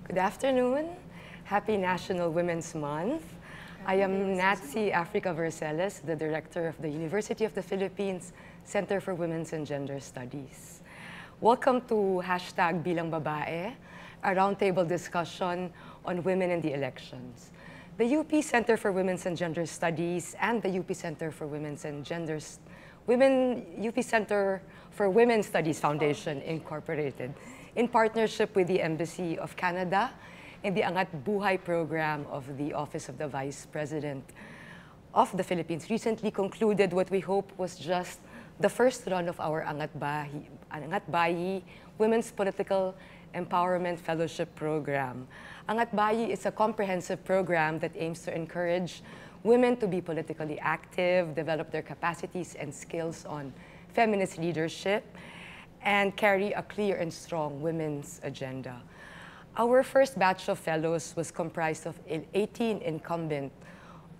Good afternoon. Happy National Women's Month. I am Natsi Africa Verceles, the director of the University of the Philippines Center for Women's and Gender Studies. Welcome to #Bilang Babae, a roundtable discussion on women in the elections. The UP Center for Women's and Gender Studies and the UP Center for Women's and UP Center for Women's Studies Foundation Incorporated, in partnership with the Embassy of Canada and the Angat Buhay program of the Office of the Vice President of the Philippines, recently concluded what we hope was just the first run of our Angat Bayi Women's Political Empowerment Fellowship Program. Angat Bayi is a comprehensive program that aims to encourage women to be politically active, develop their capacities and skills on feminist leadership, and carry a clear and strong women's agenda. Our first batch of fellows was comprised of 18 incumbent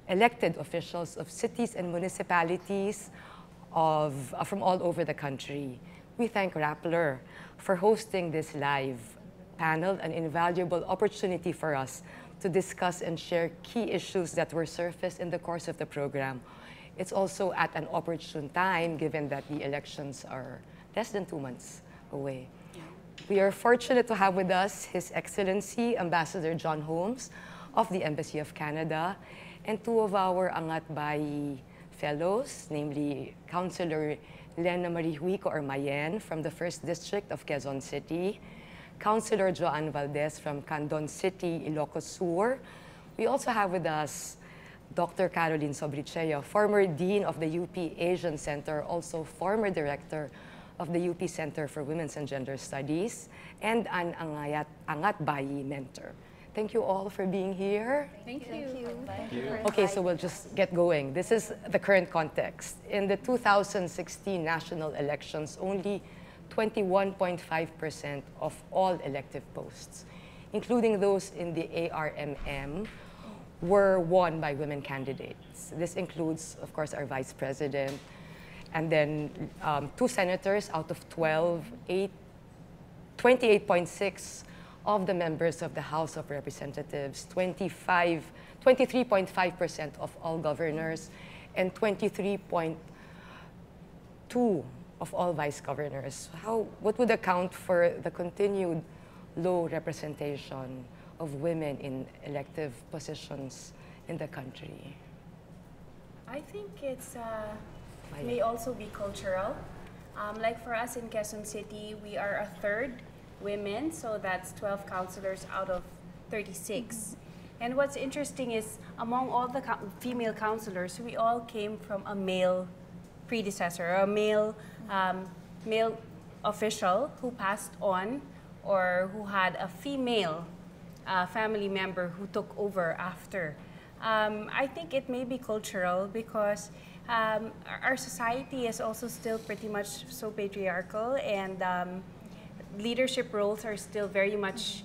elected officials of cities and municipalities from all over the country. We thank Rappler for hosting this live panel, an invaluable opportunity for us to discuss and share key issues that were surfaced in the course of the program. It's also at an opportune time, given that the elections are less than 2 months away. Yeah. We are fortunate to have with us His Excellency Ambassador John Holmes of the Embassy of Canada and two of our Angat Bayi fellows, namely Councilor Lena Marie Huico or Mayen from the 1st District of Quezon City, Councilor Joanne Valdez from Candon City, Ilocos Sur. We also have with us Dr. Caroline Sobricheo, former Dean of the UP Asian Center, also former Director of the UP Center for Women's and Gender Studies, and an Angat Bayi mentor. Thank you all for being here. Thank you. Thank you. Okay, so we'll just get going. This is the current context. In the 2016 national elections, only 21.5% of all elective posts, including those in the ARMM, were won by women candidates. This includes, of course, our Vice President, and then 2 senators out of 12, 28.6 of the members of the House of Representatives, 23.5% of all governors, and 23.2 of all vice governors. What would account for the continued low representation of women in elective positions in the country? I think it's may also be cultural. Like for us in Quezon City, we are a third women, so that's 12 councilors out of 36. And what's interesting is among all the female councilors, we all came from a male predecessor, a male official who passed on or who had a female family member who took over after. I think it may be cultural because our society is also still pretty much so patriarchal, and leadership roles are still very much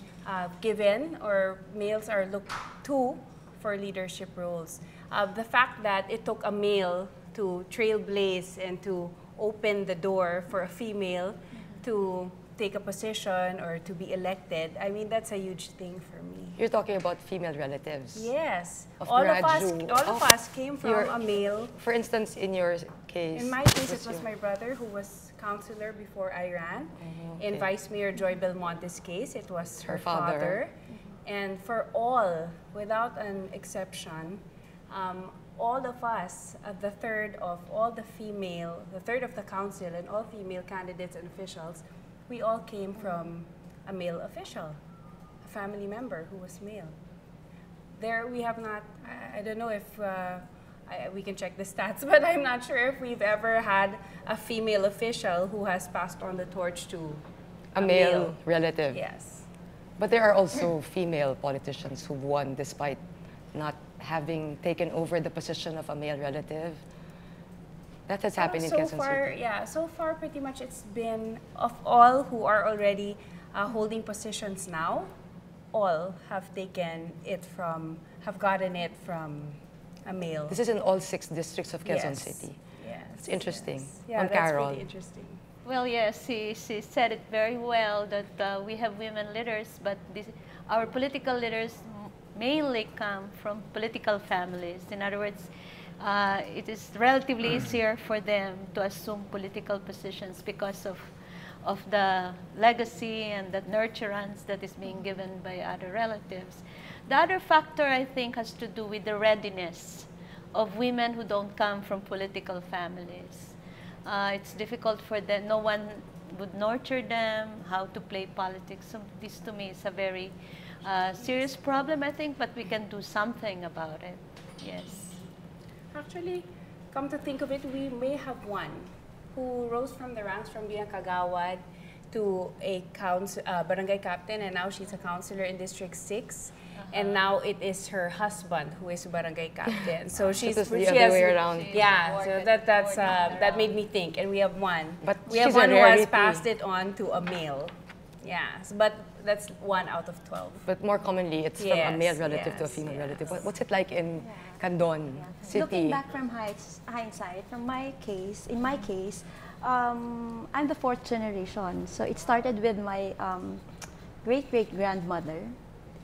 given, or males are looked to for leadership roles. The fact that it took a male to trailblaze and to open the door for a female to take a position or to be elected, I mean, that's a huge thing for me. You're talking about female relatives? Yes. All of us came from a male. For instance, in your case? In my case, it was my brother who was councilor before I ran. Okay. In Vice Mayor Joy Belmonte's case, it was her father. And for all, without an exception, all of us, the third of the council and all female candidates and officials, we all came from a male official, a family member who was male. There we have not, I don't know if we can check the stats, but I'm not sure if we've ever had a female official who has passed on the torch to a male relative. Yes. But there are also female politicians who won despite not having taken over the position of a male relative. That has happened in Quezon City. Yeah, so far pretty much it's been, of all who are already holding positions now, all have gotten it from a male. This is in all 6 districts of Quezon City. Yes. It's interesting. Yes. Yeah, that's Carol. really interesting. Well, yes, she said it very well that we have women leaders, but our political leaders mainly come from political families. In other words, it is relatively easier for them to assume political positions because of the legacy and the nurturance that is being given by other relatives. The other factor, I think, has to do with the readiness of women who don't come from political families. It's difficult for them. No one would nurture them, how to play politics. So this, to me, is a very serious problem, I think, but we can do something about it. Yes. Actually, come to think of it, we may have one who rose from the ranks from being a kagawad to a barangay captain, and now she's a councilor in District 6. And now it is her husband who is barangay captain. So she has the other way around. Yeah, so that made me think. And we have one. But we have one who has passed it on to a male. Yeah, but that's 1 out of 12. But more commonly, it's from a male relative to a female relative. What's it like in Candon City? Looking back from hindsight, in my case, I'm the 4th generation. So it started with my great-great-grandmother.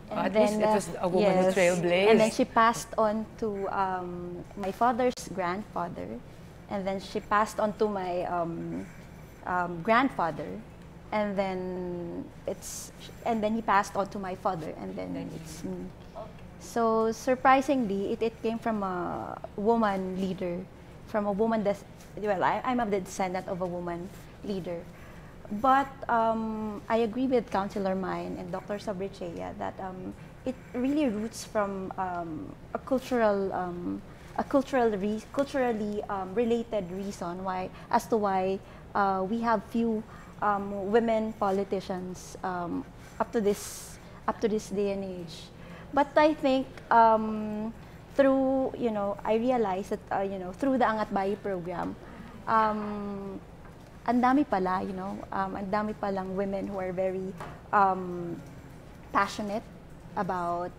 And at least it was a woman who trailblazed. And then she passed on to my father's grandfather. And then she passed on to my grandfather. And then he passed on to my father, and then it's me. Okay. So surprisingly, it came from a woman leader, from a woman that, well, I'm a descendant of a woman leader. But I agree with Councilor Mine and Dr. Sabrichea that it really roots from a culturally related reason as to why we have few women politicians up to this day and age. But I think through, I realized that through the Angat Bayi program, ang dami pala, ang dami palang women who are very passionate about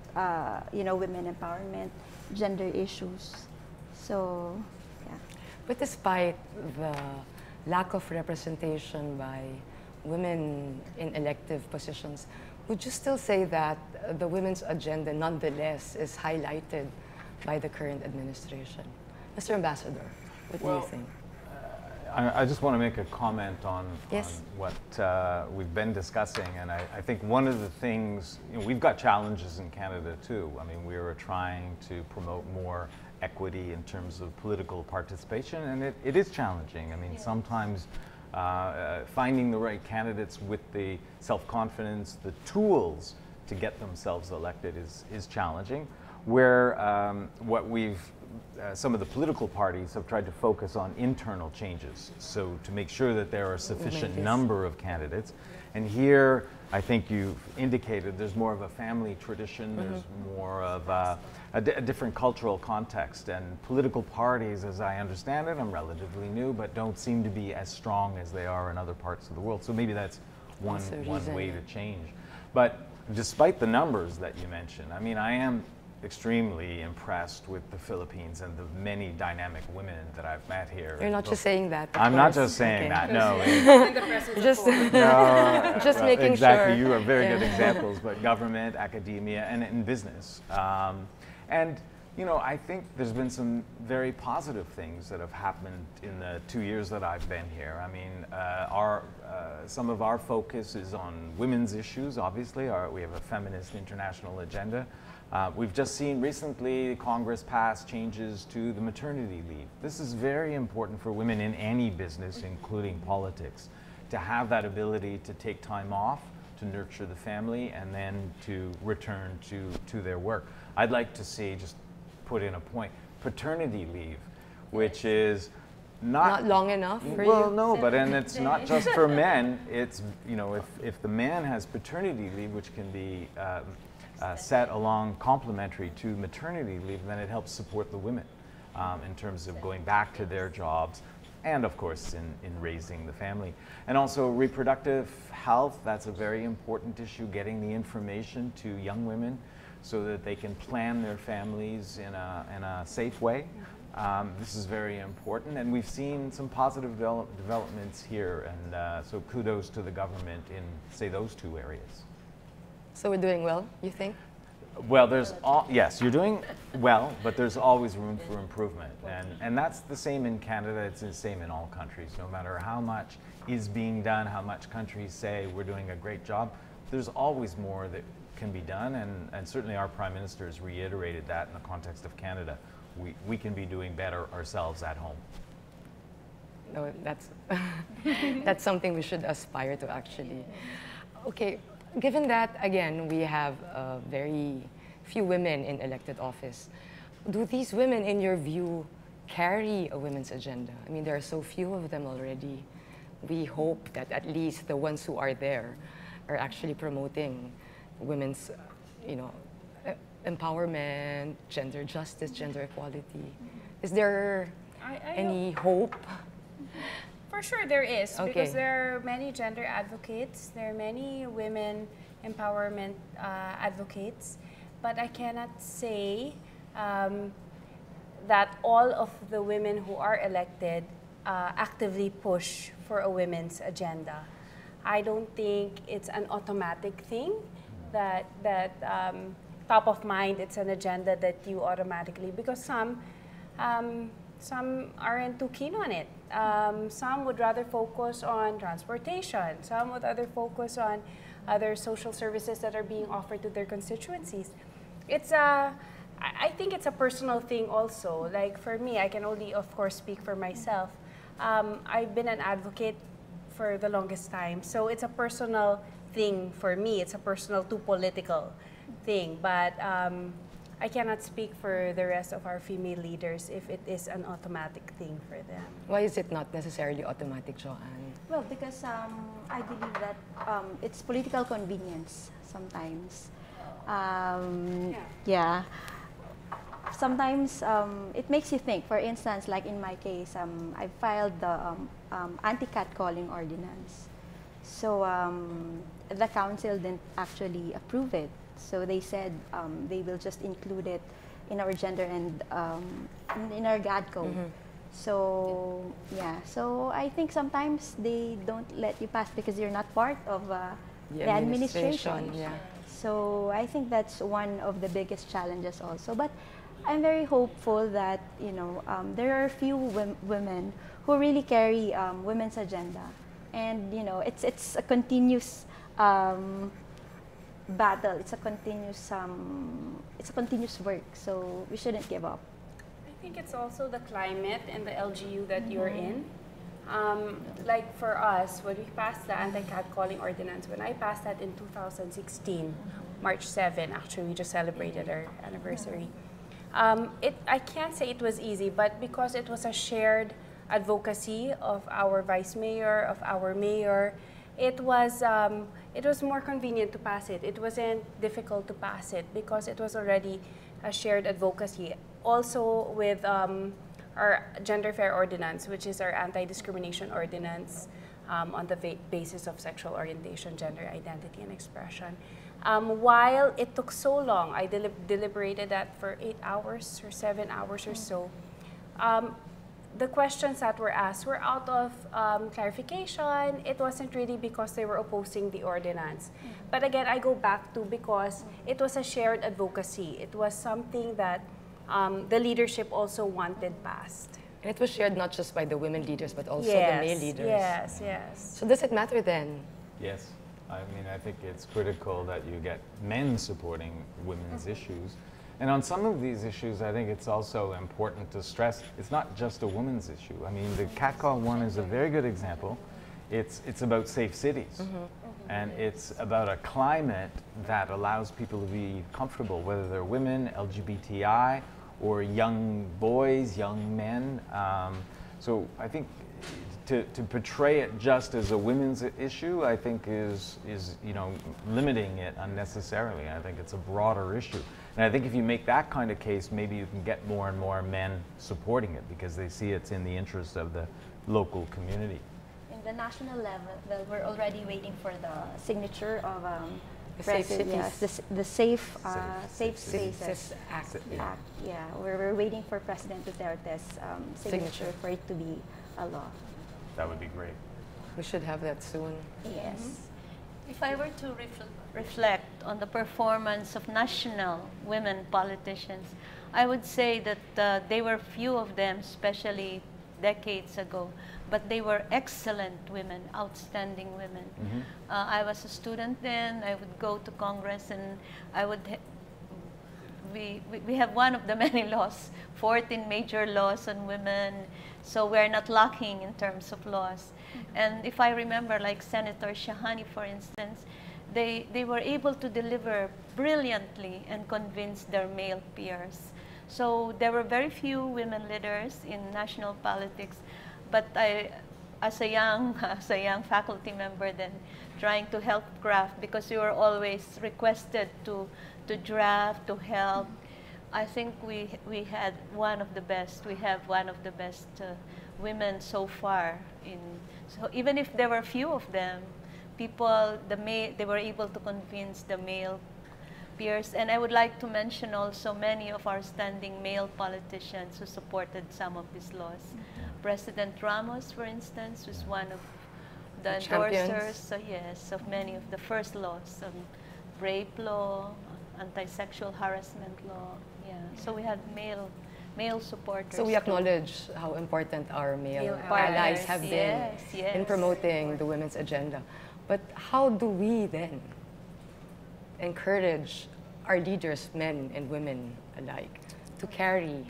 women empowerment, gender issues. So, yeah. But despite the lack of representation by women in elective positions, would you still say that the women's agenda nonetheless is highlighted by the current administration? Mr. Ambassador, what do you think? I just want to make a comment on what we've been discussing, and I think one of the things, we've got challenges in Canada too. I mean, we are trying to promote more equity in terms of political participation, and it is challenging. I mean, sometimes finding the right candidates with the self-confidence, the tools to get themselves elected is challenging. Where some of the political parties have tried to focus on internal changes, so to make sure that there are a sufficient number of candidates. And here, I think you've indicated there's more of a family tradition, there's more of a different cultural context, and political parties, as I understand it, I'm relatively new, but don't seem to be as strong as they are in other parts of the world. So maybe that's one way to change. But despite the numbers that you mentioned, I mean, I am extremely impressed with the Philippines and the many dynamic women that I've met here. You're not just saying that. I'm not just saying that, no. Just making exactly, sure. You are very good examples, but government, academia, and in business. And I think there's been some very positive things that have happened in the 2 years that I've been here. I mean, some of our focus is on women's issues, obviously. We have a feminist international agenda. We've just seen recently Congress pass changes to the maternity leave. This is very important for women in any business, including politics, to have that ability to take time off, to nurture the family, and then to return to their work. I'd like to see, just put in a point, paternity leave, which is not long enough for you? Well, no, but and it's not just for men. It's, if the man has paternity leave, which can be set along complementary to maternity leave, then it helps support the women in terms of going back to their jobs, and of course in raising the family. And also reproductive health, that's a very important issue, getting the information to young women so that they can plan their families in a safe way. This is very important, and we've seen some positive developments here, and so kudos to the government in, say, those two areas. So we're doing well, you think? Well, yes, you're doing well, but there's always room for improvement. And that's the same in Canada, it's the same in all countries. No matter how much is being done, how much countries say we're doing a great job, there's always more that can be done. And certainly our Prime Minister has reiterated that in the context of Canada. We can be doing better ourselves at home. No, that's something we should aspire to, actually. Okay, given that, again, we have very few women in elected office, do these women, in your view, carry a women's agenda? I mean, there are so few of them already. We hope that at least the ones who are there are actually promoting women's, empowerment, gender justice, gender equality. Is there any hope? For sure there is, Okay. because there are many gender advocates, there are many women empowerment advocates, but I cannot say that all of the women who are elected actively push for a women's agenda. I don't think it's an automatic thing that top of mind, it's an agenda that you automatically, because some aren't too keen on it. Some would rather focus on transportation. Some would rather focus on other social services that are being offered to their constituencies. I think it's a personal thing also. Like for me, I can only, of course, speak for myself. I've been an advocate for the longest time, so it's a personal thing for me. It's a personal to political thing, but I cannot speak for the rest of our female leaders if it is an automatic thing for them. Why is it not necessarily automatic, Joanne? Well, because I believe that it's political convenience sometimes. Yeah. Sometimes it makes you think. For instance, like in my case, I filed the anti-catcalling ordinance. So the council didn't actually approve it. So they said they will just include it in our gender and in our GAD code. Mm-hmm. So yeah, so I think sometimes they don't let you pass because you're not part of the administration. Yeah. So I think that's one of the biggest challenges also. But I'm very hopeful that there are a few women who really carry women's agenda, and it's a continuous battle. It's a continuous work. So we shouldn't give up. I think it's also the climate and the LGU that you're in. Like for us, when we passed the anti-catcalling ordinance, when I passed that in 2016, March 7, actually, we just celebrated our anniversary. I can't say it was easy, but because it was a shared advocacy of our vice mayor, of our mayor, it was more convenient to pass it. It wasn't difficult to pass it because it was already a shared advocacy. Also with our gender fair ordinance, which is our anti-discrimination ordinance on the basis of sexual orientation, gender identity, and expression. While it took so long, I deliberated that for 8 hours or 7 hours or so. The questions that were asked were out of clarification. It wasn't really because they were opposing the ordinance. But again, I go back to because it was a shared advocacy. It was something that the leadership also wanted passed. And it was shared not just by the women leaders, but also Yes, the male leaders. yes, yes. So does it matter then? Yes. I mean, I think it's critical that you get men supporting women's issues. And on some of these issues, I think it's also important to stress it's not just a women's issue. I mean, the catcall one is a very good example. It's about safe cities. And it's about a climate that allows people to be comfortable, whether they're women, LGBTI, or young boys, young men. So I think to portray it just as a women's issue, I think is limiting it unnecessarily. I think it's a broader issue. And I think if you make that kind of case, maybe you can get more and more men supporting it because they see it's in the interest of the local community. In the national level, well, we're already waiting for the signature of The Safe Cities. yes, the Safe Safe Spaces Act. Act. Yeah, we're waiting for President Duterte's signature for it to be a law. That would be great. We should have that soon. Yes. If I were to reflect on the performance of national women politicians, I would say that they were few of them, especially decades ago, but they were excellent women, outstanding women. Mm-hmm. I was a student then. I would go to Congress and I would we have one of the many laws, 14 major laws on women, so we're not lacking in terms of laws. Mm-hmm. And if I remember, like Senator Shahani, for instance, they were able to deliver brilliantly and convince their male peers. So there were very few women leaders in national politics, but I, as a young faculty member then, trying to help craft, because we were always requested to draft, to help. I think we had one of the best. We have one of the best women so far. So even if there were few of them, people, they were able to convince the male peers. And I would like to mention also many of our standing male politicians who supported some of these laws. Mm-hmm. President Ramos, for instance, was one of the endorsers, yes, of many of the first laws, rape law, anti-sexual harassment law. Yeah. So we had male supporters. So we acknowledge how important our male allies have been in promoting the women's agenda. But how do we then encourage our leaders, men and women alike, to carry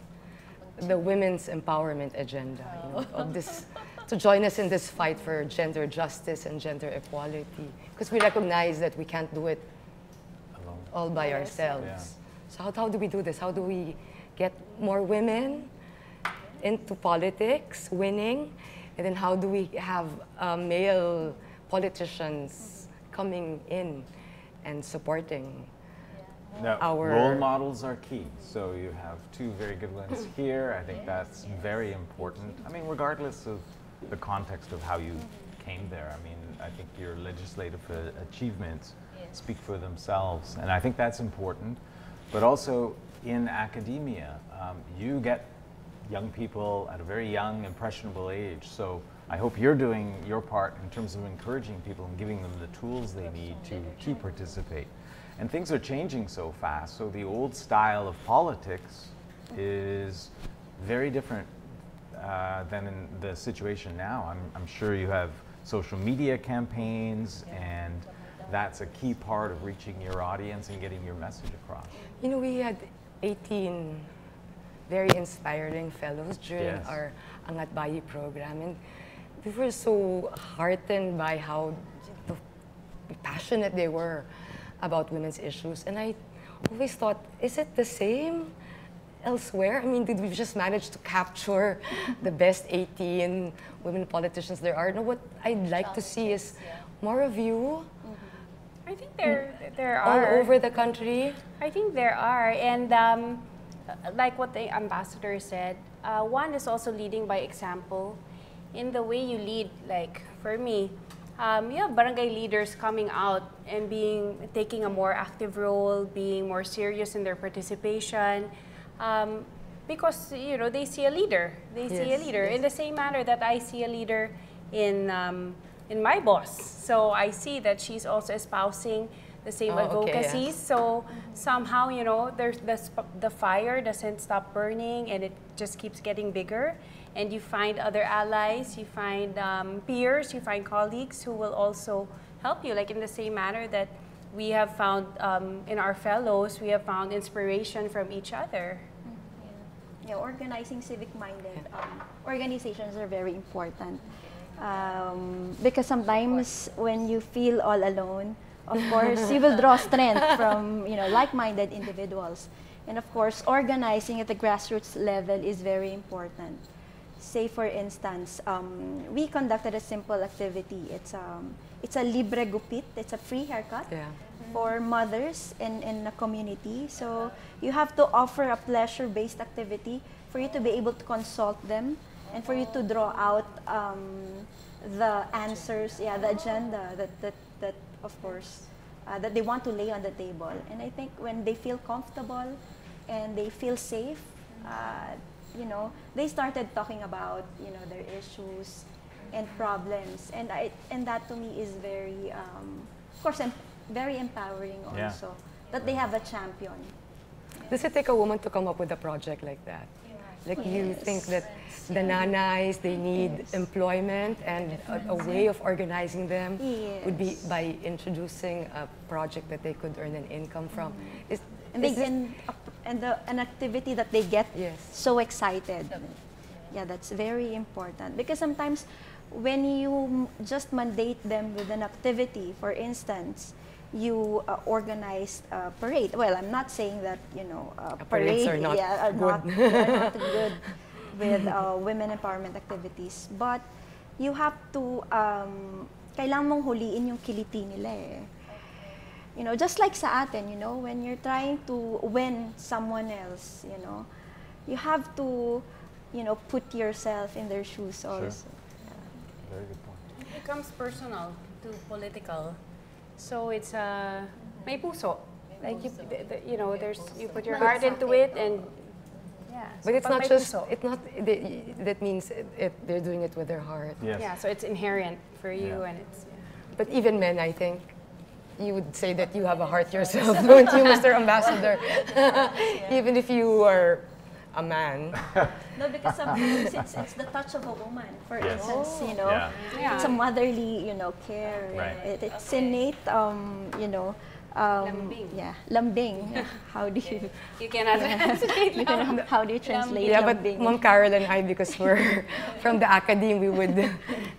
the women's empowerment agenda, of this, to join us in this fight for gender justice and gender equality? Because we recognize that we can't do it all by ourselves. Yeah. So how do we do this? How do we get more women into politics, winning? And then how do we have male politicians coming in and supporting our... Role models are key. So you have two very good ones here. I think that's very important. I mean, regardless of the context of how you came there. I mean, I think your legislative achievements speak for themselves, and I think that's important. But also in academia, you get young people at a very young, impressionable age. So I hope you're doing your part in terms of encouraging people and giving them the tools they need to participate. And things are changing so fast, so the old style of politics is very different than in the situation now. I'm sure you have social media campaigns, and that's a key part of reaching your audience and getting your message across. You know, we had 18 very inspiring fellows during our Angat Bayi program, and we were so heartened by how passionate they were about women's issues. And I always thought, is it the same elsewhere? I mean, did we just manage to capture the best 18 women politicians there are? No, what I'd like to see is more of you. I think there are. All over the country? I think there are. And like what the ambassador said, one is also leading by example. In the way you lead, like for me, you have barangay leaders coming out and taking a more active role, being more serious in their participation, because they see a leader. They see a leader in the same manner that I see a leader in my boss. So I see that she's also espousing the same advocacies. So somehow, there's the fire doesn't stop burning, and it just keeps getting bigger. And you find other allies, you find peers, you find colleagues who will also help you, like in the same manner that we have found in our fellows, we have found inspiration from each other. Yeah, organizing civic-minded organizations are very important. Because sometimes when you feel all alone, of course, you will draw strength from like-minded individuals. And of course, organizing at the grassroots level is very important. Say for instance, we conducted a simple activity. It's a libre gupit. It's a free haircut for mothers in a community. So you have to offer a pleasure-based activity for you to be able to consult them and for you to draw out the answers, the agenda that of course that they want to lay on the table. And I think when they feel comfortable and they feel safe, they started talking about their issues, and problems. And that to me is very, of course, very empowering also, that they have a champion. Does it take a woman to come up with a project like that? Like you think that the nanais, they need employment, and a way of organizing them would be by introducing a project that they could earn an income from. An activity that they get so excited. Yeah, that's very important, because sometimes when you just mandate them with an activity, for instance, you organize a parade. Well, I'm not saying that, you know, parades are not good with women empowerment activities, but you have to, kailangan mong huliin yung kiliti nila eh. You know, just like sa atin, you know, when you're trying to win someone else, you know, you have to, you know, put yourself in their shoes also. Sure. Very good point. It becomes personal to political. So it's may puso. Like you know, you put your heart into it, and but it's not just that means they're doing it with their heart. Yes. Yeah, so it's inherent for you, and it's. But even men, I think, you would say that you have a heart yourself, don't you, Mr. Ambassador? Even if you are a man. No, because sometimes it's the touch of a woman, for instance, you know, it's a motherly, you know, care. Right. It's innate, you know, lambing. Yeah, lambing. How do you? You cannot translate. How do you translate Yeah, lambing? but Mom Carol and I, because we're from the academy, we would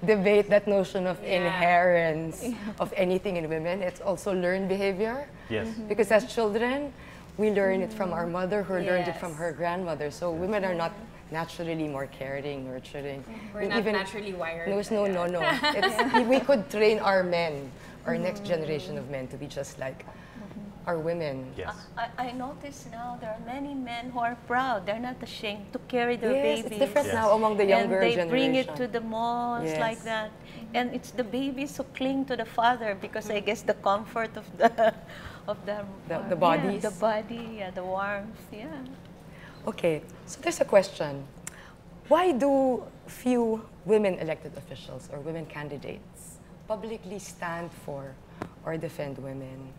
debate that notion of inherence of anything in women. It's also learned behavior. Yes. Because as children, we learn it from our mother, who learned it from her grandmother. So women are not naturally more caring, nurturing. We're not naturally wired. No. It's, we could train our men, our next generation of men, to be just like our women. Yes. I notice now there are many men who are proud. They're not ashamed to carry their babies. It's different now among the younger generation. And they bring it to the malls like that. And it's the babies who cling to the father, because I guess the comfort of the the bodies. The body, the warmth, Okay, so there's a question. Why do few women elected officials or women candidates publicly stand for or defend women?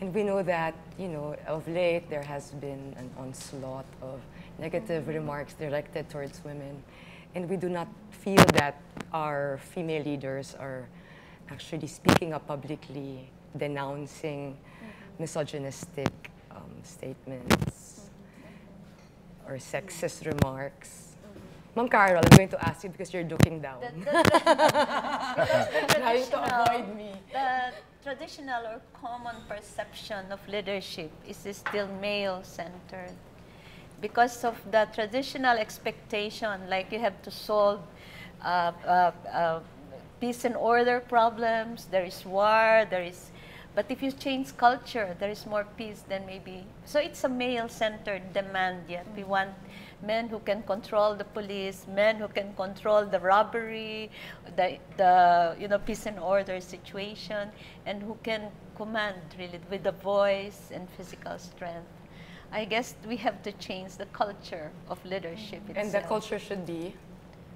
And we know that, you know, of late there has been an onslaught of negative remarks directed towards women. And we do not feel that our female leaders are actually speaking up publicly, denouncing misogynistic statements or sexist remarks. Ma'am Carol, I'm going to ask you because you're looking down. Trying to avoid me. The traditional or common perception of leadership is still male-centered. Because of the traditional expectation, like you have to solve peace and order problems, there is war, but if you change culture, there is more peace than maybe. So it's a male-centered demand yet. We want men who can control the police, men who can control the robbery, the you know, peace and order situation, and who can command really with the voice and physical strength. I guess we have to change the culture of leadership itself. And the culture should be?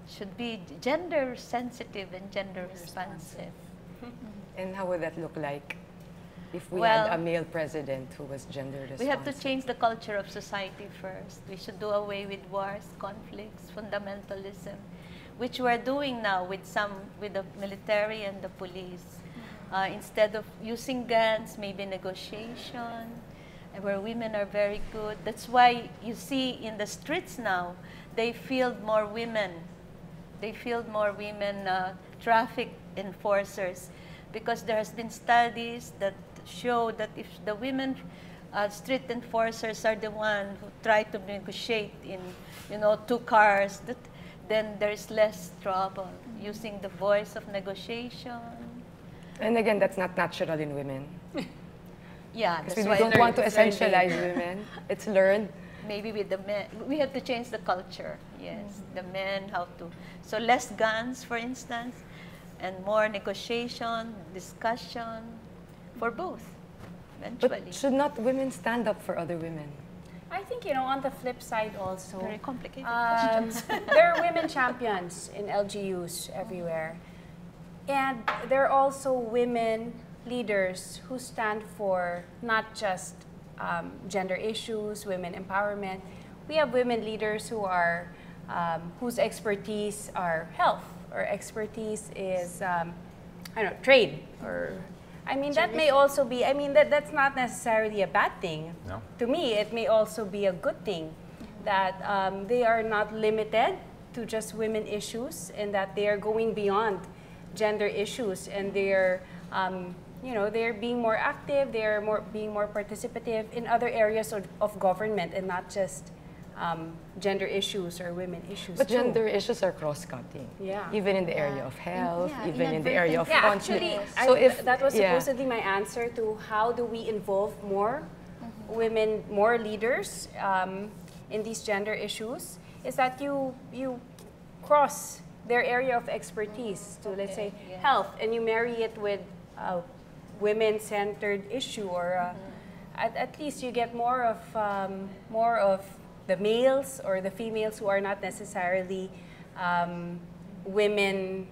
Should be gender sensitive and gender responsive. And how would that look like if we had a male president who was gender responsive? We have to change the culture of society first. We should do away with wars, conflicts, fundamentalism, which we're doing now with the military and the police. Instead of using guns, maybe negotiation, where women are very good. That's why you see in the streets now, they field more women. They field more women traffic enforcers, because there has been studies that show that if the women street enforcers are the ones who try to negotiate in, you know, two cars, then there is less trouble using the voice of negotiation. And again, that's not natural in women. Yeah, that's we why don't want to essentialize women. It's learned. Maybe with the men, we have to change the culture. Yes, the men have to. So less guns, for instance, and more negotiation, discussion for both, eventually. But should not women stand up for other women? I think, on the flip side also, Very complicated there are women champions in LGUs everywhere. And there are also women leaders who stand for not just gender issues, women empowerment. We have women leaders who are, whose expertise are health, or expertise is, I don't know, trade, or I mean, that may also be, I mean, that's not necessarily a bad thing. No. To me, it may also be a good thing that they are not limited to just women issues, and that they are going beyond gender issues, and they're, they're being more active, they're being more participative in other areas of government, and not just gender issues or women issues. But gender issues are cross-cutting. Yeah. Even in the area of health, Yeah, even in the area of conflict. Actually, So if that was supposedly my answer to how do we involve more women, more leaders in these gender issues, is that you cross their area of expertise to, let's say, health, and you marry it with a women-centered issue, or at least you get more of the males or the females who are not necessarily women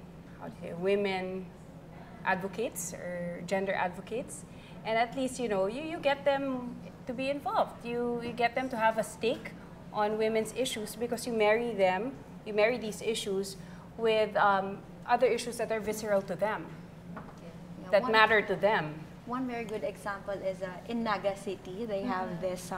advocates or gender advocates, and at least you get them to be involved. You get them to have a stake on women's issues, because you marry these issues with other issues that are visceral to them, that matter to them. One very good example is in Naga City, they have this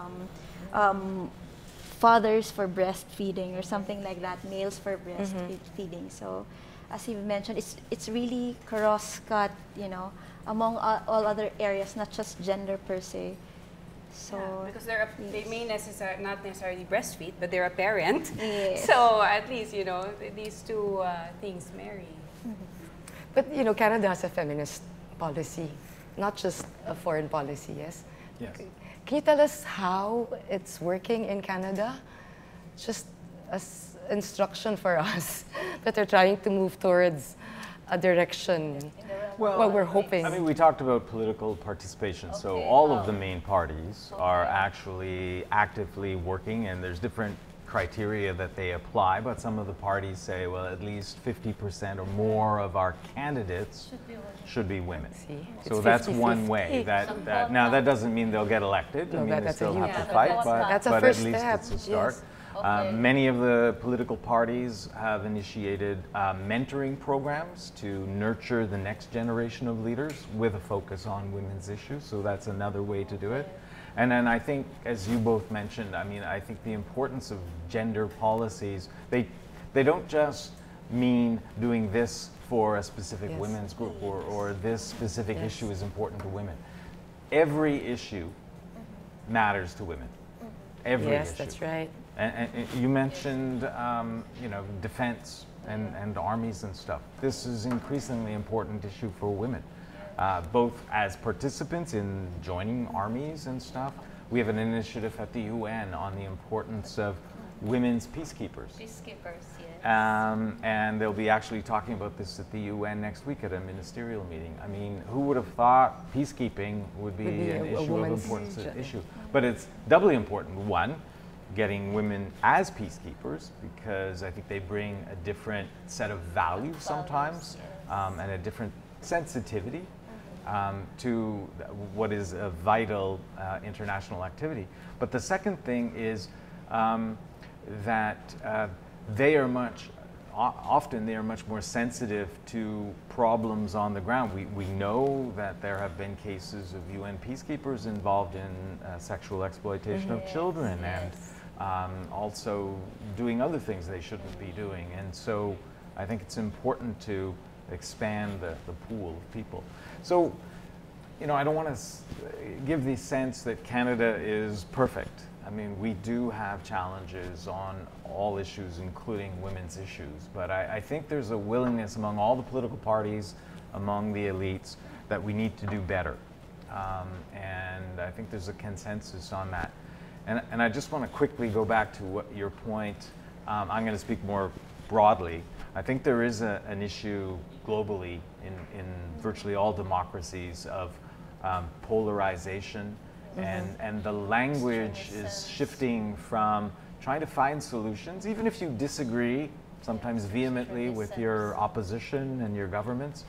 fathers for breastfeeding or something like that, males for breastfeeding. So, as you mentioned, it's really cross-cut, among all other areas, not just gender per se. So because they may not necessarily breastfeed, but they're a parent. Yes. So at least these two things marry. But Canada has a feminist policy, not just a foreign policy. Yes. Yes. Can you tell us how it's working in Canada? Just as instruction for us that are trying to move towards a direction. Well, we're hoping. I mean, we talked about political participation. So all of the main parties are actually actively working, and there's different criteria that they apply, but some of the parties say, well, at least 50% or more of our candidates should be women. See, so it's that's 50-50. one way. Now that doesn't mean they'll get elected. No, I mean, they that's still a have huge to fight, That's a but first at least step. it's a start. Yes. Many of the political parties have initiated mentoring programs to nurture the next generation of leaders with a focus on women's issues. So that's another way to do it. And then I think, as you both mentioned, I mean, I think the importance of gender policies, they don't just mean doing this for a specific women's group, or this specific issue is important to women. Every issue matters to women. Every issue. That's right. And you mentioned, defense and armies and stuff. This is an increasingly important issue for women, both as participants in joining armies and stuff. We have an initiative at the UN on the importance of women's peacekeepers. Peacekeepers, yes. And they'll be actually talking about this at the UN next week at a ministerial meeting. I mean, who would have thought peacekeeping would be an issue of importance issue? But it's doubly important. One, getting women as peacekeepers, because I think they bring a different set of values sometimes, and a different sensitivity to what is a vital international activity. But the second thing is that they are often they are much more sensitive to problems on the ground. We know that there have been cases of UN peacekeepers involved in sexual exploitation of children, and also doing other things they shouldn't be doing. And so I think it's important to expand the pool of people. So, I don't want to give the sense that Canada is perfect. I mean, we do have challenges on all issues, including women's issues. But I think there's a willingness among all the political parties, among the elites, that we need to do better. And I think there's a consensus on that. And I just want to quickly go back to your point. I'm going to speak more broadly. I think there is an issue globally in virtually all democracies of polarization and the language is shifting from trying to find solutions, even if you disagree sometimes vehemently with your opposition and your governments.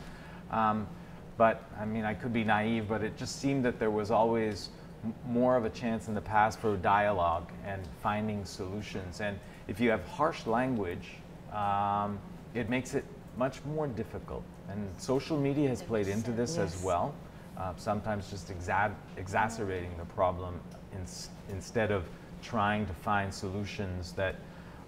But I mean, I could be naive, but it just seemed that there was always more of a chance in the past for dialogue and finding solutions. And if you have harsh language, it makes it much more difficult. And social media has played into this as well, sometimes just exacerbating the problem instead of trying to find solutions that,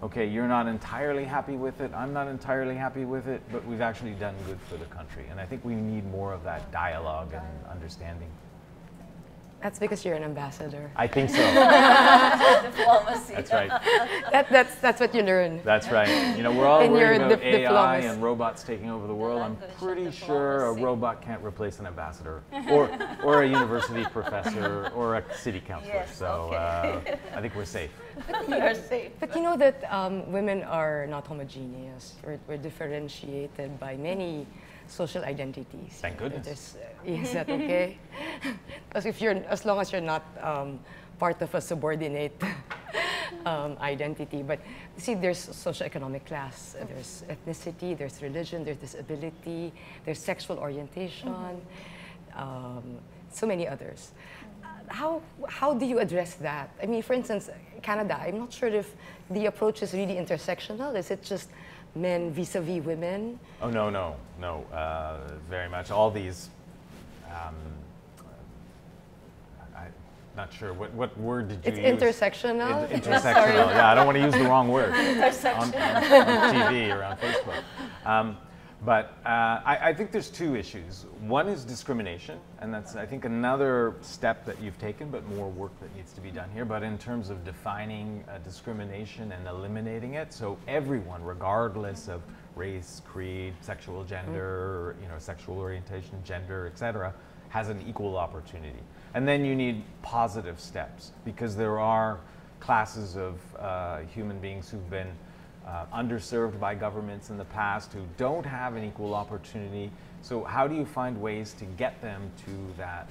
okay, you're not entirely happy with it, I'm not entirely happy with it, but we've actually done good for the country. And I think we need more of that dialogue and understanding. That's because you're an ambassador. I think so. Diplomacy. That's right. That's what you learn. That's right. You know, we're all And worried you're about AI diplomacy. and robots taking over the world. I'm pretty sure a robot can't replace an ambassador or a university professor or a city councilor. Yes, so I think we're safe. You're safe. But you know that women are not homogeneous. We're differentiated by many social identities. Thank goodness. Is that okay? Because as long as you're not part of a subordinate identity. But see, there's socioeconomic class, there's ethnicity, there's religion, there's disability, there's sexual orientation, so many others. How do you address that? I mean, for instance, Canada, I'm not sure if the approach is really intersectional. Is it just men vis-a-vis women? Oh, no, very much. All these, I'm not sure, what word did you use? It's intersectional? Intersectional, yeah, I don't want to use the wrong word on TV or on Facebook. But I think there's two issues. One is discrimination, and that's, I think, another step that you've taken, but more work that needs to be done here. But in terms of defining discrimination and eliminating it, so everyone, regardless of race, creed, sexual gender, you know, sexual orientation, gender, etc., has an equal opportunity. And then you need positive steps, because there are classes of human beings who've been underserved by governments in the past, who don't have an equal opportunity. So how do you find ways to get them to that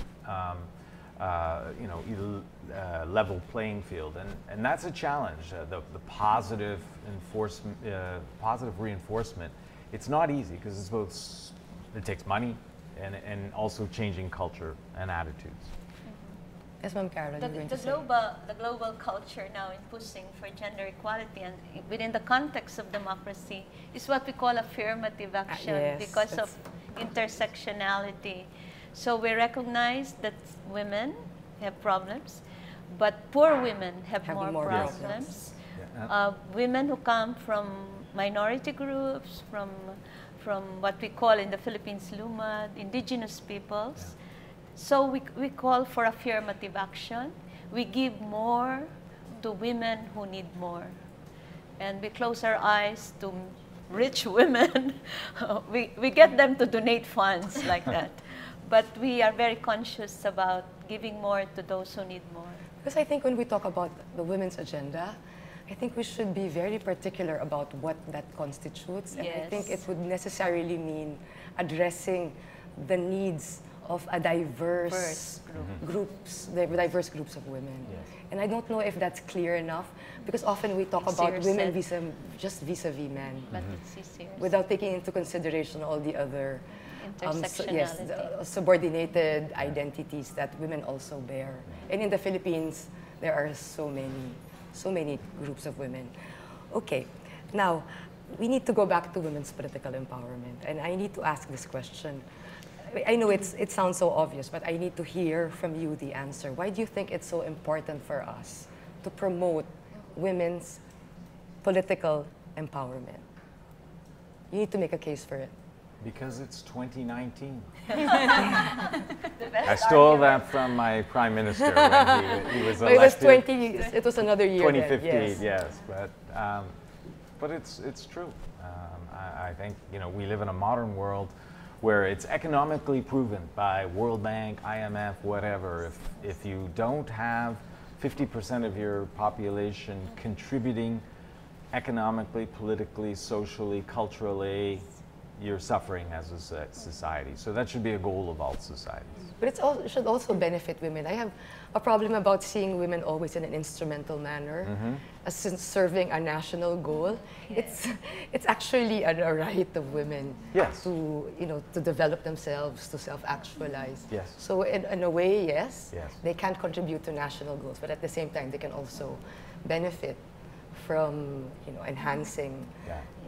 level playing field? And that's a challenge. The positive enforcement, positive reinforcement. It's not easy, because it's both, it takes money and also changing culture and attitudes. Yes, Ma'am Carol. The global culture now in pushing for gender equality and within the context of democracy is what we call affirmative action, yes, because of intersectionality. So we recognize that women have problems, but poor women have more problems. Yeah. Women who come from minority groups, from what we call in the Philippines Lumad, indigenous peoples. Yeah. So we call for affirmative action. We give more to women who need more. And we close our eyes to rich women. we get them to donate funds like that. But we are very conscious about giving more to those who need more. Because I think when we talk about the women's agenda, I think we should be very particular about what that constitutes. And I think it would necessarily mean addressing the needs of a diverse groups of women. Yes. And I don't know if that's clear enough, because often we talk about women just vis-a-vis men, but it's without taking into consideration all the other intersectionality. Subordinated identities that women also bear. And in the Philippines, there are so many groups of women. Okay, now we need to go back to women's political empowerment, and I need to ask this question. I know it sounds so obvious, but I need to hear from you the answer. Why do you think it's so important for us to promote women's political empowerment? You need to make a case for it. Because it's 2019. I stole that from my prime minister when he was elected. It was another year. 2015, then, yes. But it's true. I think, you know, we live in a modern world where it's economically proven by World Bank, IMF, whatever. If you don't have 50% of your population contributing economically, politically, socially, culturally, you're suffering as a society. So that should be a goal of all societies. But it should also benefit women. I have a problem about seeing women always in an instrumental manner, as in serving a national goal. It's actually a right of women to to develop themselves, to self-actualize. Yes. So in a way, yes, Yes, they can contribute to national goals, but at the same time, they can also benefit from enhancing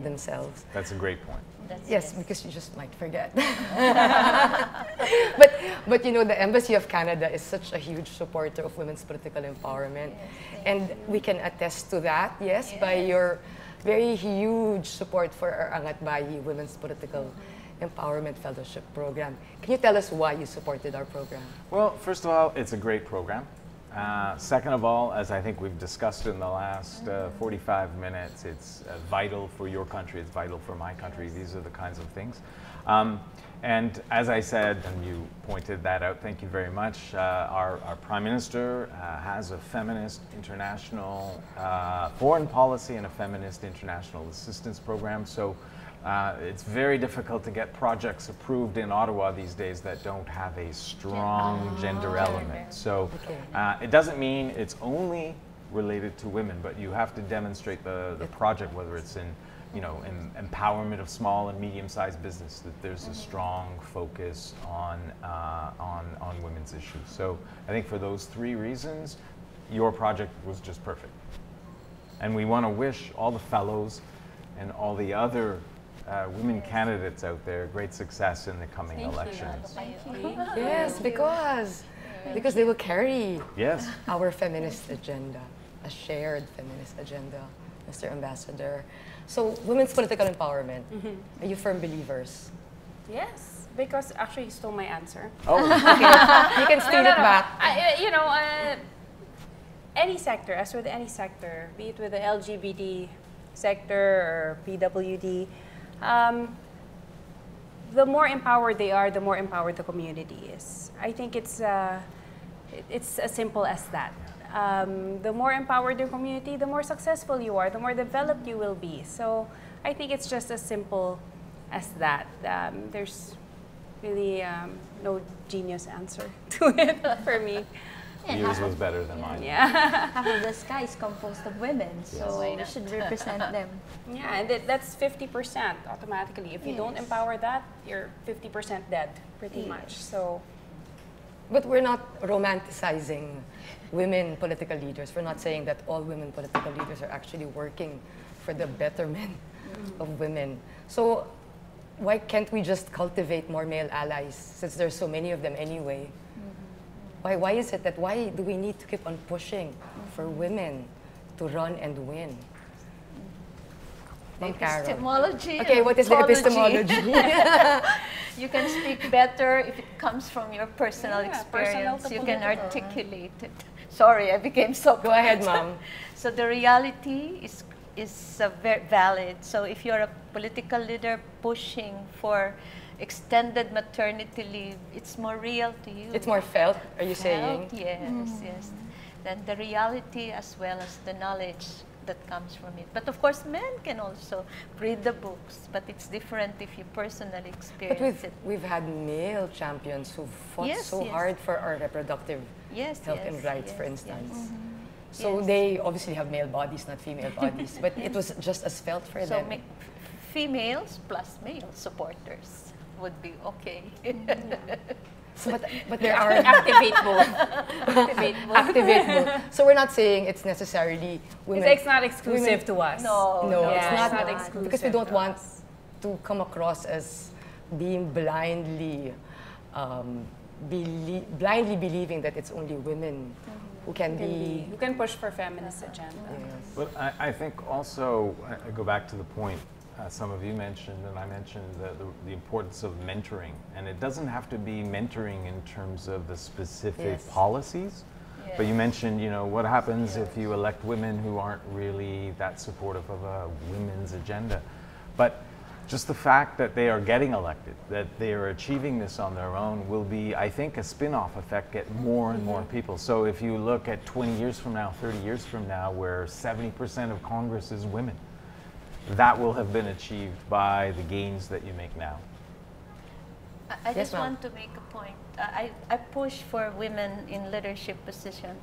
themselves. That's a great point. Yes, because you just might forget. but the Embassy of Canada is such a huge supporter of women's political empowerment, and we can attest to that. Yes, by your very huge support for our Angat Bayi Women's Political Empowerment Fellowship Program. Can you tell us why you supported our program? Well, first of all, it's a great program. Second of all, as I think we've discussed in the last 45 minutes, it's vital for your country, it's vital for my country. These are the kinds of things. And as I said, and you pointed that out, thank you very much, our Prime Minister has a feminist international foreign policy and a feminist international assistance program. So it's very difficult to get projects approved in Ottawa these days that don't have a strong gender element. So it doesn't mean it's only related to women, but you have to demonstrate the project, whether it's in empowerment of small and medium-sized business, that there's a strong focus on women's issues. So I think for those three reasons, your project was just perfect. And we want to wish all the fellows and all the other women candidates out there great success in the coming elections. Yes, because they will carry Yes. our feminist agenda, a shared feminist agenda, Mr. Ambassador. So, women's political empowerment, are you firm believers? Yes, because actually you stole my answer. Oh, You can steal it back. Any sector, as with any sector, be it with the LGBT sector or PWD, the more empowered they are, the more empowered the community is. I think it's as simple as that. The more empowered your community, the more successful you are, the more developed you will be. So I think it's just as simple as that. There's really no genius answer to it for me. yours was better than mine. Yeah. Half of the sky is composed of women, so we should represent them. Yeah, and that's 50% automatically. If you don't empower that, you're 50% dead, pretty much. So. But we're not romanticizing women political leaders. We're not saying that all women political leaders are actually working for the betterment of women. So why can't we just cultivate more male allies, since there's so many of them anyway? Why is it that, why do we need to keep on pushing for women to run and win? Epistemology. Okay, what is the epistemology? You can speak better if it comes from your personal experience. Personal You can articulate it. Sorry, I became so. Go ahead, Mom. So the reality is very valid. So if you're a political leader pushing for extended maternity leave, it's more real to you. It's more felt, are you saying? Yes, yes. Then the reality as well as the knowledge that comes from it. But of course, men can also read the books, but it's different if you personally experience it. We've had male champions who fought hard for our reproductive health and rights, for instance. So they obviously have male bodies, not female bodies, but it was just as felt for them. So females plus male supporters would be okay. So, but there are Activate both. activate both. So we're not saying it's necessarily women. It's not exclusive to us. No, Yeah, it's not exclusive because we don't to want us. to come across as being blindly believing that it's only women who can be. You can push for feminist agenda. Yes. But I think also, I go back to the point some of you mentioned, and I mentioned the importance of mentoring. And it doesn't have to be mentoring in terms of the specific policies. But you mentioned, what happens if you elect women who aren't really that supportive of a women's agenda. But just the fact that they are getting elected, that they are achieving this on their own will be, I think, a spin-off effect, get more and more people. So if you look at 20 years from now, 30 years from now, where 70% of Congress is women, that will have been achieved by the gains that you make now. I Yes, just ma'am. want to make a point. I push for women in leadership position,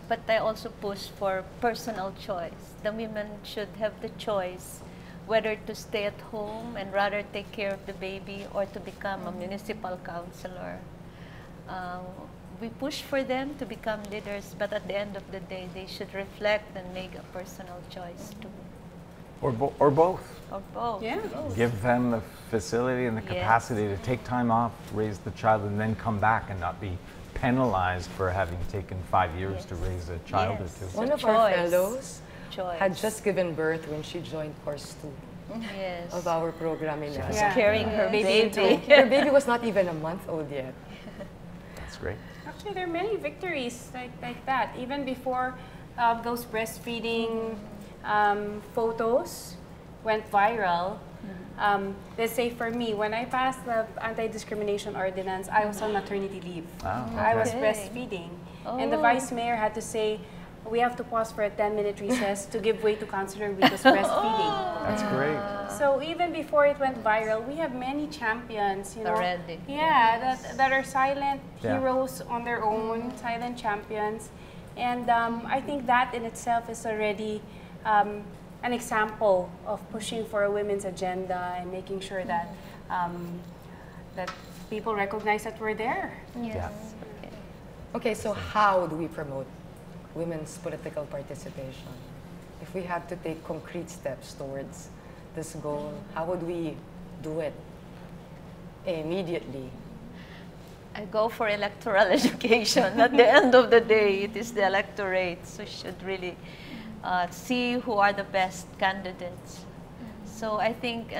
but I also push for personal choice. The women should have the choice whether to stay at home and rather take care of the baby or to become a municipal councilor. We push for them to become leaders, but at the end of the day, they should reflect and make a personal choice too. Or both. Or both. Yeah. Give them the facility and the Yes. capacity to take time off, raise the child, and then come back and not be penalized for having taken 5 years to raise a child Yes. or two. One So of our choice. fellows Choice. had just given birth when she joined course 2 Yes. of our program in NASA. Yeah. Carrying her Baby baby. Her baby was not even a month old yet. That's great. Actually, there are many victories like that. Even before those breastfeeding photos went viral, let's say for me, when I passed the anti-discrimination ordinance, I was on maternity leave. Wow, I was okay. breastfeeding. And the Oh. vice mayor had to say, we have to pause for a 10-minute recess to give way to Councilor Rico's breastfeeding. That's great. So even before it went viral, we have many champions, you know. Already. Yeah, that are silent Yeah. heroes on their own, silent champions. And I think that in itself is already an example of pushing for a women's agenda and making sure that that people recognize that we're there. Yes. Okay, so how do we promote women's political participation? If we have to take concrete steps towards this goal, how would we do it immediately? I go for electoral education. At the end of the day, it is the electorate, so we should really see who are the best candidates. So I think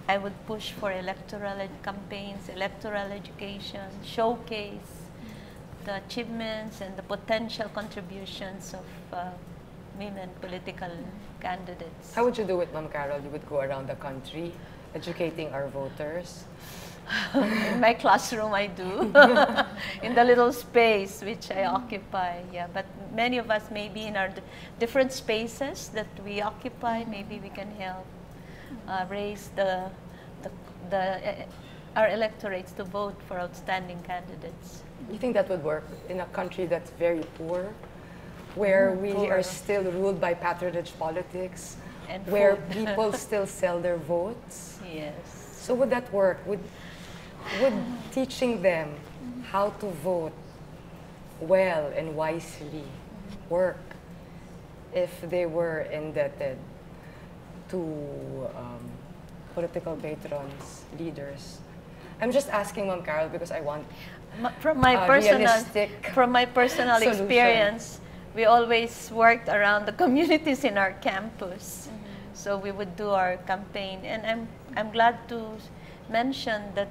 I would push for electoral campaigns, electoral education, showcase the achievements and the potential contributions of women political candidates. How would you do it, Ma'am Carol? You would go around the country educating our voters? In my classroom, I do. In the little space which I occupy, yeah. But many of us may be in our different spaces that we occupy. Maybe we can help raise our electorates to vote for outstanding candidates. You think that would work in a country that's very poor, where we poor. are still ruled by patronage politics, And where food. people still sell their votes? Yes. So would that work? Would teaching them how to vote well and wisely work if they were indebted to political patrons, leaders? I'm just asking Ma'am Carol because I want From my a personal realistic solution. Experience, we always worked around the communities in our campus. So we would do our campaign, and I'm glad to mention that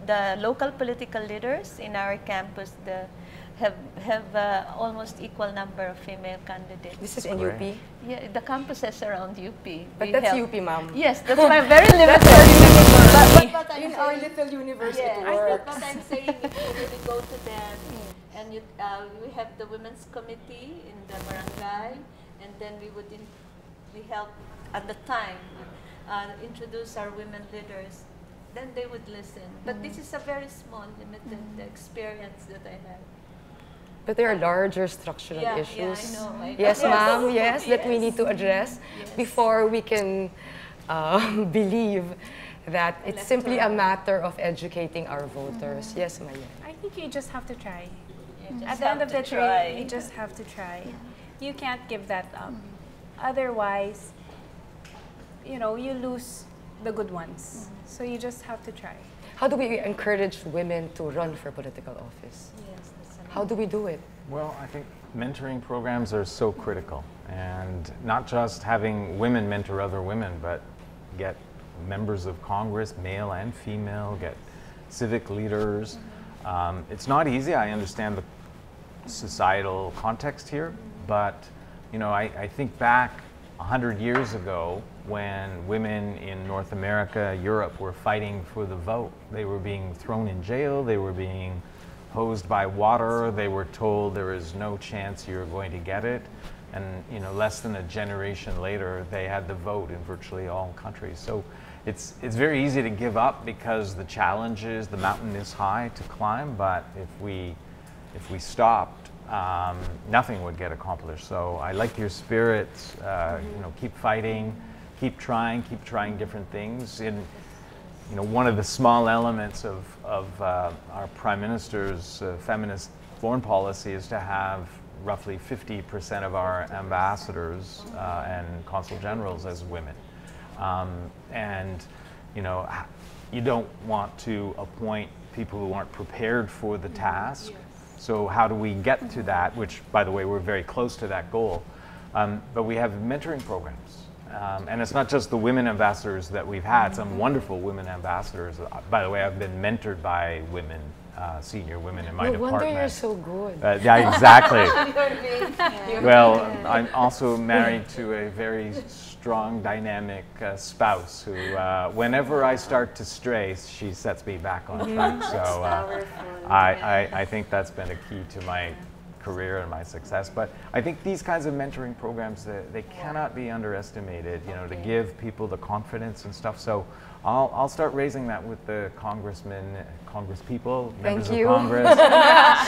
the local political leaders in our campus have almost equal number of female candidates. This is in Great. UP? Yeah, the campuses around UP. But We that's help- UP, Ma'am. Yes, that's why I'm very limited. But I'm In our little universe, yeah, it I think works. what I'm saying, if you really go to them, and we have the women's committee in the barangay, and then we help at the time introduce our women leaders. Then they would listen. But this is a very small, limited experience that I have. But there are larger structural issues. Yeah, I know. Yes, Yes. ma'am, yes, that we Yes. need to address Yes. before we can believe that it's simply a Electoral. matter of educating our voters. Yes, Maya. I think you just have to try. You just At the end have of to the try. day, you just have to try. You can't give that up. Otherwise, you know, you lose the good ones. So you just have to try. How do we encourage women to run for political office? Yes, that's an How do we do it? Well, I think mentoring programs are so critical, and not just having women mentor other women, but get members of Congress, male and female, get civic leaders. It's not easy. I understand the societal context here, but you know, I think back 100 years ago when women in North America, Europe were fighting for the vote. They were being thrown in jail, they were being hosed by water, they were told there is no chance you're going to get it. And less than a generation later, they had the vote in virtually all countries. So it's very easy to give up because the mountain is high to climb. But if we stopped, nothing would get accomplished. So I like your spirit. Keep fighting, keep trying different things. One of the small elements of our Prime Minister's feminist foreign policy is to have roughly 50% of our ambassadors and consul generals as women. And you don't want to appoint people who aren't prepared for the task. So how do we get to that, which, by the way, we're very close to that goal. But we have mentoring programs. And it's not just the women ambassadors that we've had, some wonderful women ambassadors. By the way, I've been mentored by women, senior women in my department. No wonder you're so good. Yeah, exactly. Well, I'm also married to a very strong, dynamic spouse who, whenever I start to stray, she sets me back on track. So I think that's been a key to my career and my success. But I think these kinds of mentoring programs, they cannot be underestimated, to give people the confidence and stuff. So I'll start raising that with the congressmen, congresspeople, members of Congress,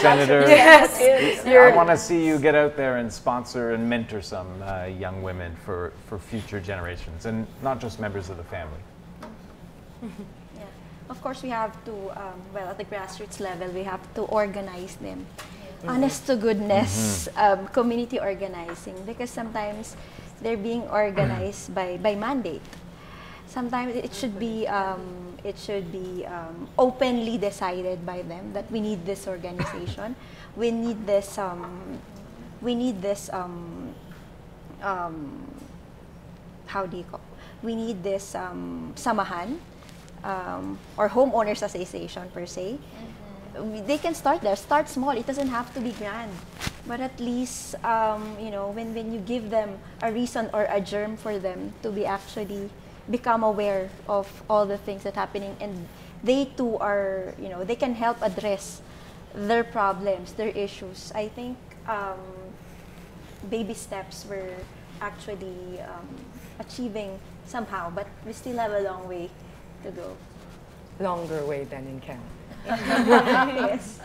senators. Yes. I want to see you get out there and sponsor and mentor some young women for future generations, and not just members of the family. Yeah. Of course, we have to, at the grassroots level, we have to organize them. Honest to goodness, community organizing, because sometimes they're being organized by mandate. Sometimes it should be openly decided by them that we need this organization, we need this how do you call? We need this samahan or homeowners association per se. They can start there. Start small. It doesn't have to be grand, but at least when you give them a reason or a germ for them to be actually become aware of all the things that are happening, and they too are they can help address their problems, their issues. I think baby steps were actually achieving somehow, but we still have a long way to go. Longer way than in Canada. Yes.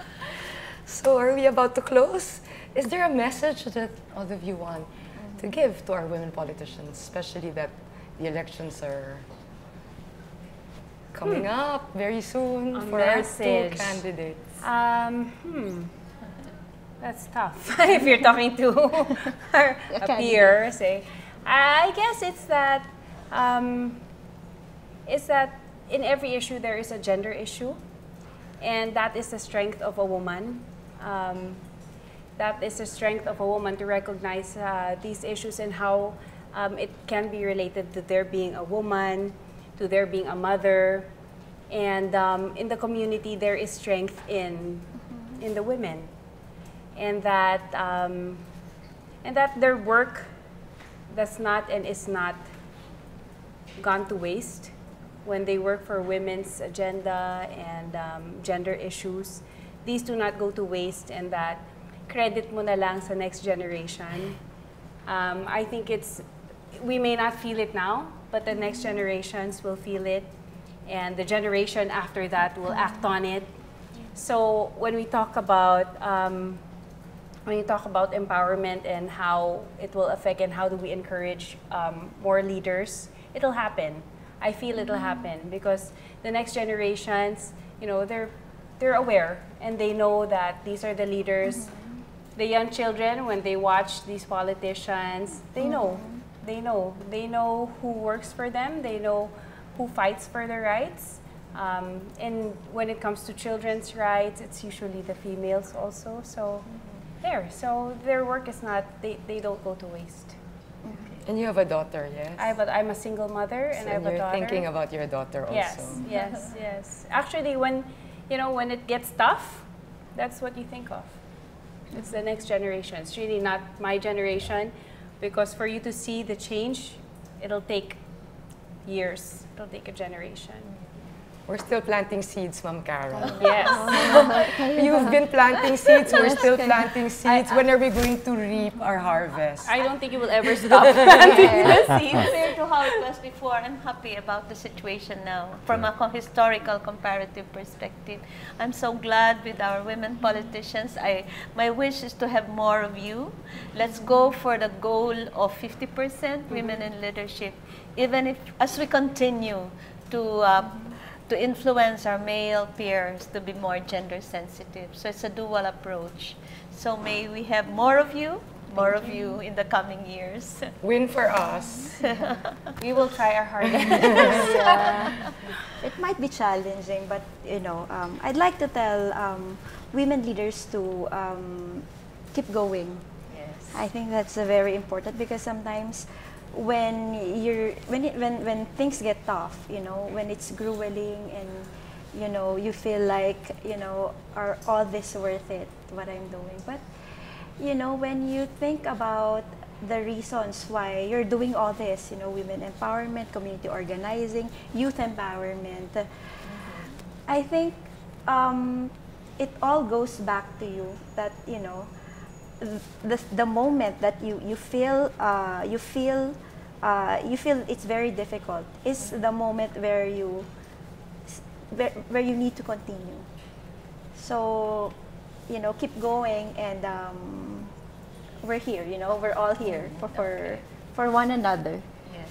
So are we about to close? Is there a message that all of you want to give to our women politicians, especially that the elections are coming up very soon for our two candidates? That's tough. If you're talking to a peer, say, I guess it's that in every issue there is a gender issue. And that is the strength of a woman. That is the strength of a woman to recognize these issues and how it can be related to their being a woman, to their being a mother. And in the community, there is strength in the women. And that their work does not and is not gone to waste. When they work for women's agenda and gender issues, these do not go to waste, and that credit mo na lang sa next generation. I think we may not feel it now, but the next generations will feel it, and the generation after that will act on it. So when we talk about empowerment and how it will affect and how do we encourage more leaders, it'll happen. I feel it'll happen because the next generations, they're aware and they know that these are the leaders. The young children, when they watch these politicians, they know who works for them. They know who fights for their rights. And when it comes to children's rights, it's usually the females also. So so their work is not, they don't go to waste. And you have a daughter, yes? I'm a single mother, and I have a daughter. You're thinking about your daughter also. Yes. Actually, when it gets tough, that's what you think of. It's the next generation. It's really not my generation, because for you to see the change, it'll take years. It'll take a generation. We're still planting seeds, Ma'am Carol. Yes. You've been planting seeds, we're still planting seeds. When are we going to reap our harvest? I don't think you will ever stop planting the seeds. Compared to how it was before, I'm happy about the situation now from a historical comparative perspective. I'm so glad with our women politicians. My wish is to have more of you. Let's go for the goal of 50% women in leadership, even if as we continue to influence our male peers to be more gender sensitive. So it's a dual approach. So may we have more of you in the coming years. Win for us. We will try our hardest. Yeah. It might be challenging, but I'd like to tell women leaders to keep going. Yes. I think that's very important because sometimes when things get tough, when it's grueling and you feel like are all this worth it, what I'm doing? But when you think about the reasons why you're doing all this, women empowerment, community organizing, youth empowerment, I think it all goes back to you that the moment that you feel it's very difficult is the moment where you need to continue. So keep going, and we're here. We're all here for one another. Yes.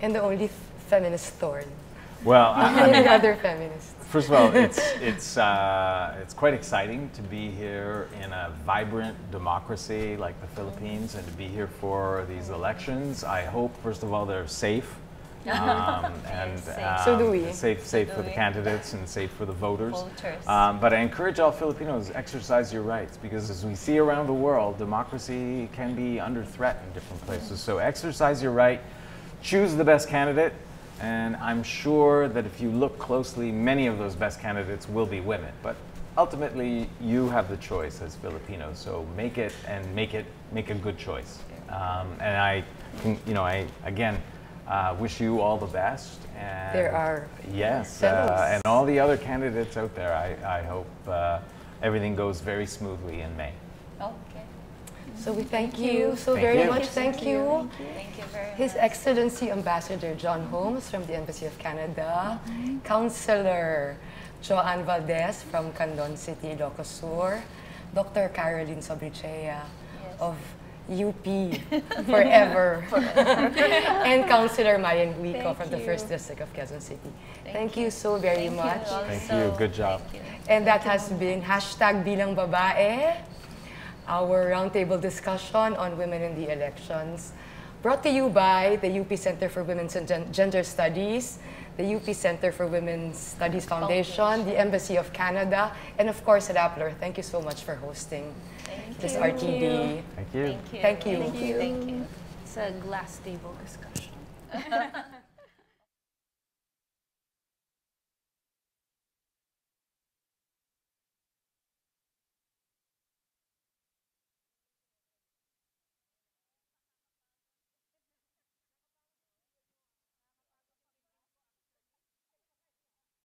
And the only feminist thorn. Well, Any other feminists. first of all, it's quite exciting to be here in a vibrant democracy like the Philippines and to be here for these elections. I hope, first of all, they're safe. And So do we. Safe for the candidates and safe for the voters. Voters. But I encourage all Filipinos to exercise your rights, because as we see around the world, democracy can be under threat in different places. So exercise your right, choose the best candidate, and I'm sure that if you look closely, many of those best candidates will be women. But ultimately, you have the choice as Filipinos. So make it make a good choice. And I again. Wish you all the best. And There are yes, fellows. and all the other candidates out there. I hope everything goes very smoothly in May. Okay. So we thank you so Thank very you. much. Thank you. Thank you very much. His Excellency Ambassador John Holmes from the Embassy of Canada, Councillor Joanne Valdez from Candon City, Ilocos Sur, Dr. Caroline Sobrichea of UP forever, and Councillor Mayan Huico from the 1st District of Quezon City. Thank you so very much. Thank you. Good job. Thank you. And that has been #Bilang Babae, our roundtable discussion on women in the elections, brought to you by the UP Center for Women's and Gender Studies, the UP Center for Women's Studies Foundation, the Embassy of Canada, and of course Rappler. Thank you so much for hosting this RTD. Thank you. Thank you. Thank you. Thank you. It's a glass table discussion.